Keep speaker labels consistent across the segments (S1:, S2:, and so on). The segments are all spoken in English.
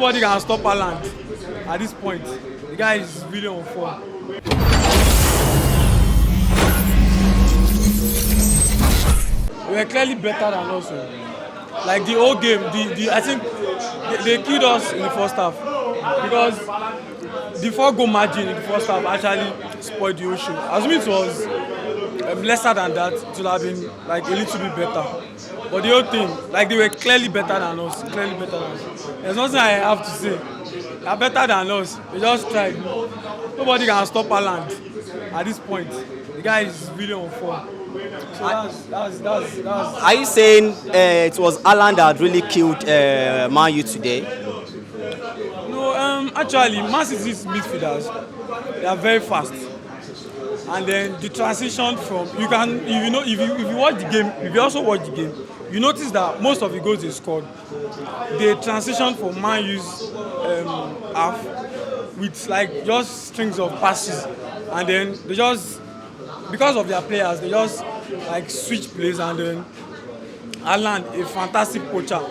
S1: Nobody can stop Haaland at this point. The guy is really on form. We were clearly better than us. Like the whole game, I think they killed us in the first half because the 4-goal margin in the first half actually spoiled the whole show. Assuming it was lesser than that, it would have been like a little bit better. But the whole thing, like they were clearly better than us, clearly better than us. There's nothing I have to say. They are better than us. They just tried. Nobody can stop Haaland at this point. The guy is really on form. So that's.
S2: Are you saying it was Haaland that really killed Man U today?
S1: No, actually, Man City's midfielders, they are very fast. And then the transition from if you watch the game, if you also watch the game, you notice that most of the goals they scored, they transition from Man U's half with like just strings of passes, and then they just, because of their players, they just like switch plays, and then Haaland, a fantastic poacher,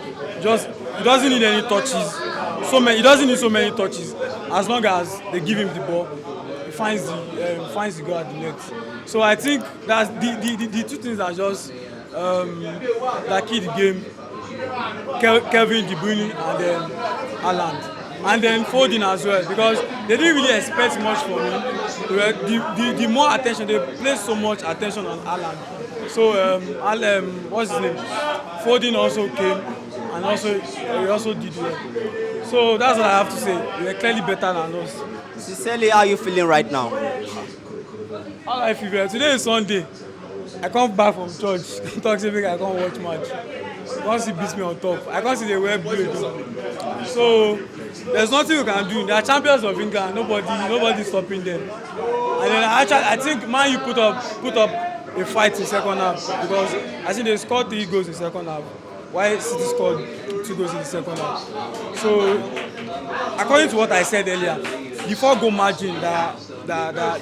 S1: just he doesn't need any touches. He doesn't need so many touches as long as they give him the ball. Finds the goal at the net. So I think that's the two things that just that killed the game. Kevin De Bruyne and then Haaland. And then Foden as well, because they didn't really expect much from him. The more attention, they placed so much attention on Haaland. So what's his name? Foden also came and he also did well. So that's what I have to say. They were clearly better than us.
S2: Sincerely, how are you feeling right now?
S1: How I feel? Today is Sunday. I come back from church. Talk to me, I can't watch match. Once he beats me on top, I can't see the way blue. So there's nothing you can do. They are champions of England. Nobody stopping them. And then I think Man U put up a fight in second half, because I think they scored 3 goals in second half, while City scored 2 goals in the second half. So according to what I said earlier, the 4-goal margin that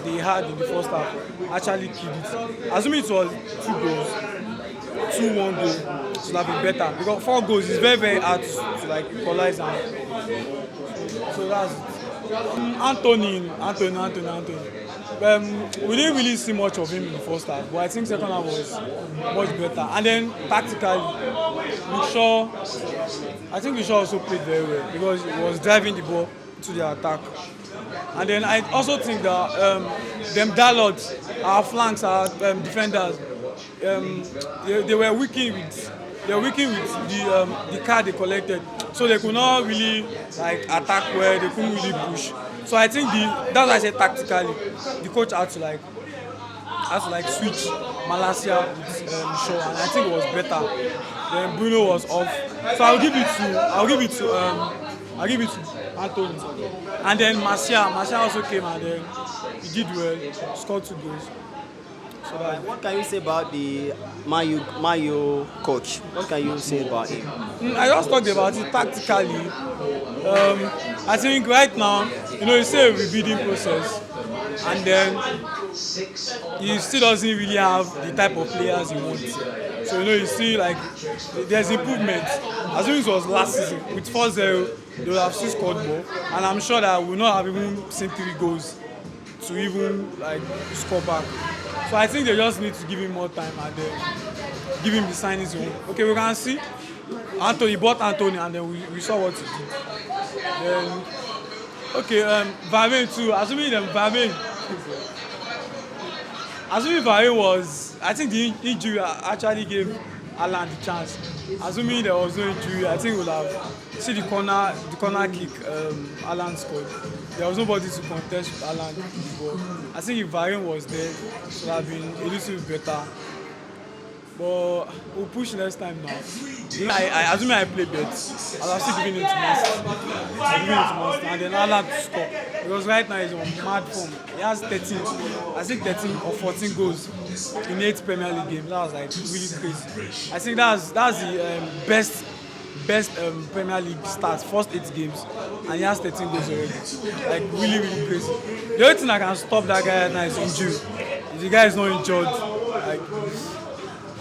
S1: they had in the first half actually killed it. Assuming it was 2 goals, 2-1 goal, it would have been better, because 4 goals is very, very hard to like equalize. So that's Anthony. We didn't really see much of him in the first half, but I think second half was much better. And then tactically, I think we also played very well, because he was driving the ball to the attack. And then I also think that them Dalot, our flanks, our defenders, they were weakening with the card they collected, so they could not really like attack well. They couldn't really push. So I think that's why I said tactically, the coach had to switch Malacia with Shaw, and I think it was better. Then Bruno was off, so I'll give it to Anthony. And then Martial also came, and then he did well, scored 2 goals. So
S2: what can you say about the Man U coach? What can you say about him?
S1: I just talked about it tactically. I think right now, it's still a rebuilding process, and then he still doesn't really have the type of players he wants. So you see, like, there's improvement. As soon as it was last season with 4-0, they would have still scored more, and I'm sure that we will not have even seen 3 goals to even like score back. So I think they just need to give him more time and then give him the signings. Okay, we can see Anthony bought Anthony, and then we saw what he did. Then Varane too. Assuming Varane was, I think the injury actually gave Haaland the chance. Assuming there was no injury, I think we would have seen the corner kick Haaland scored. There was nobody to contest with Haaland. But I think if Varane was there, it would have been a little bit better. But we'll push next time now. I assume I play bets. I'll still giving it to Master. And then Haaland to score. Because right now he's on mad form. He has 13 or 14 goals in 8 Premier League games. That was like really crazy. I think that's the best Premier League starts, first 8 games, and he has 13 goals already. Like really, really crazy. The only thing that can stop that guy right now is injury. If the guy is not injured, like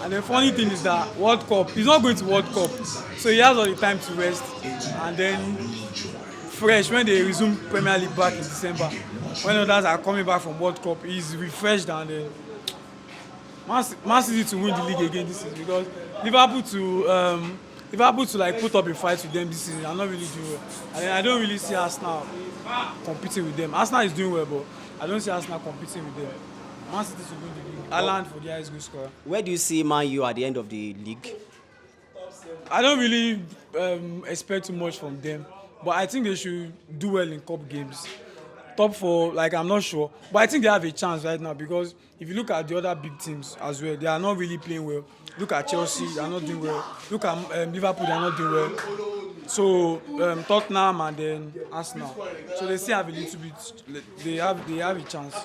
S1: And the funny thing is that World Cup, he's not going to World Cup, so he has all the time to rest. And then fresh when they resume Premier League back in December, when others are coming back from World Cup, he's refreshed and Man City to win the league again this season because Liverpool to like put up a fight with them this season. I'm not really doing well. And then I don't really see Arsenal competing with them. Arsenal is doing well, but I don't see Arsenal competing with them. Man City to win the league. Haaland for the highest goal scorer.
S2: Where do you see Man U at the end of the league?
S1: I don't really expect too much from them, but I think they should do well in cup games. Top four, like I'm not sure, but I think they have a chance right now because if you look at the other big teams as well, they are not really playing well. Look at Chelsea, they are not doing well. Look at Liverpool, they are not doing well. So Tottenham and then Arsenal. So they still have a little bit. They have a chance.